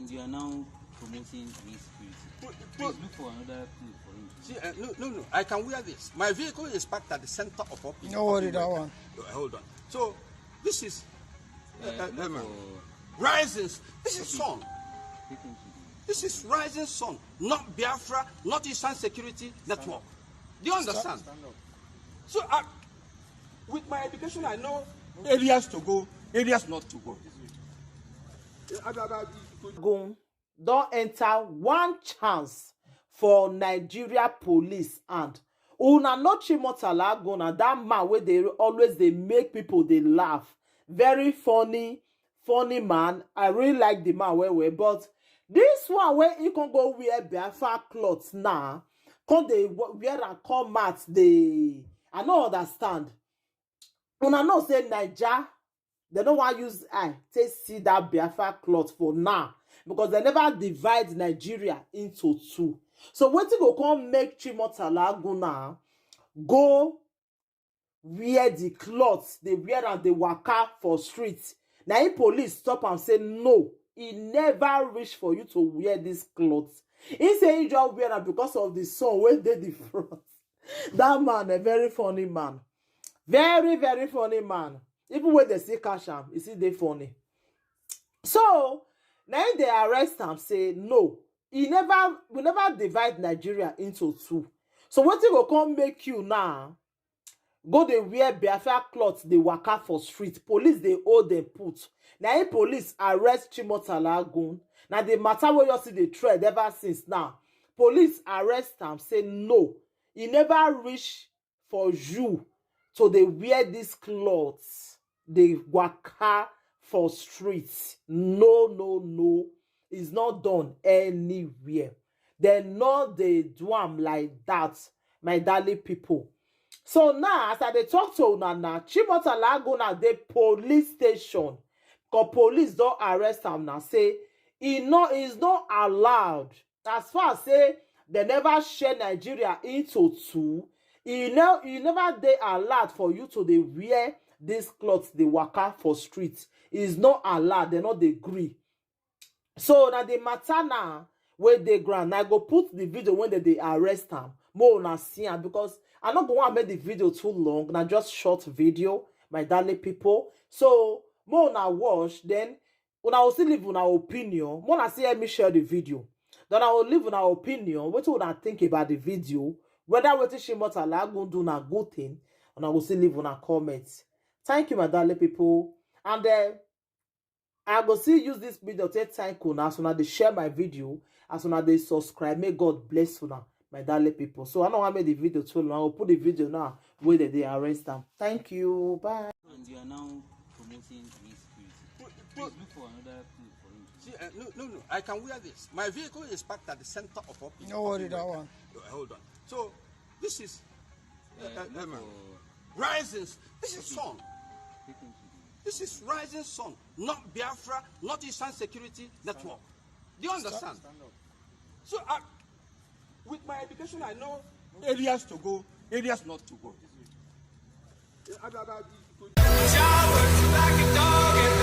And you are now promoting insecurity. Please look for another place for him. See, no. I can wear this. My vehicle is parked at the center of office. No worry, that one. Hold on. So, this is rising. This is sun. This is rising sun, not Biafra, not Eastern Security Network. Do you understand? So, with my education, I know areas to go, areas not to go. Don't enter one chance for Nigeria police and una no Chiwetu na that man where they always they make people they laugh. Very funny man. I really like the man well, but this one where you can go wear Biafra clothes now, come they wear and come out they I don't understand. Una no say Naija, they don't want to use eye to see that Biafra cloth for now because they never divide Nigeria into two. So when you go come make Chiwetu now go wear the clothes they wear and they waka for streets. Now if police stop and say no, it never reach for you to wear these clothes. He say you just wear them because of the sun when they the front. That man, a very funny man. Very, very funny man. Even when they say cash him, you see they funny. So now they arrest him, say no. We never divide Nigeria into two. So what you go come make you now? Go they wear Biafra clothes, they waka for street. Police they hold them put. Now police arrest Chiwetu. Now the matter where you see the thread ever since now. Police arrest him, say no. He never reach for you. So they wear these clothes. They waka for streets. No. It's not done anywhere. They know they do am like that, my darling people. So now, as I talk to Nana, Chiwetu na the police station. Because police don't arrest him now. Say, is not allowed. As far as say, they never share Nigeria into two. You never they allowed for you to they wear these clothes, they waka for streets. It's not allowed. They not agree. So now the matter now where they grant. I go put the video when they arrest him. More na see him because I'm not going to make the video too long. Na just short video, my darling people. So more na watch. Then when I will still leave our opinion. More na see me share the video. Then I will leave our opinion. What would I think about the video? Whether what Chiwetu do na good thing, and I will still leave on a comment. Thank you, my darling people. And then I will still use this video to thank you as soon as they share my video, as soon as they subscribe. May God bless you now, my darling people. So I know I made the video too long. I will put the video now where they arrest them. Thank you. Bye. And you are now promoting insecurity. Please look for another place for him. See, no. I can wear this. My vehicle is parked at the center of office. No worry, that one. Hold on. So, this is rising. This is sun. This is rising sun, not Biafra, not Eastern Security Network. Do you understand? So, with my education, I know areas to go, areas not to go. Shower like a dog and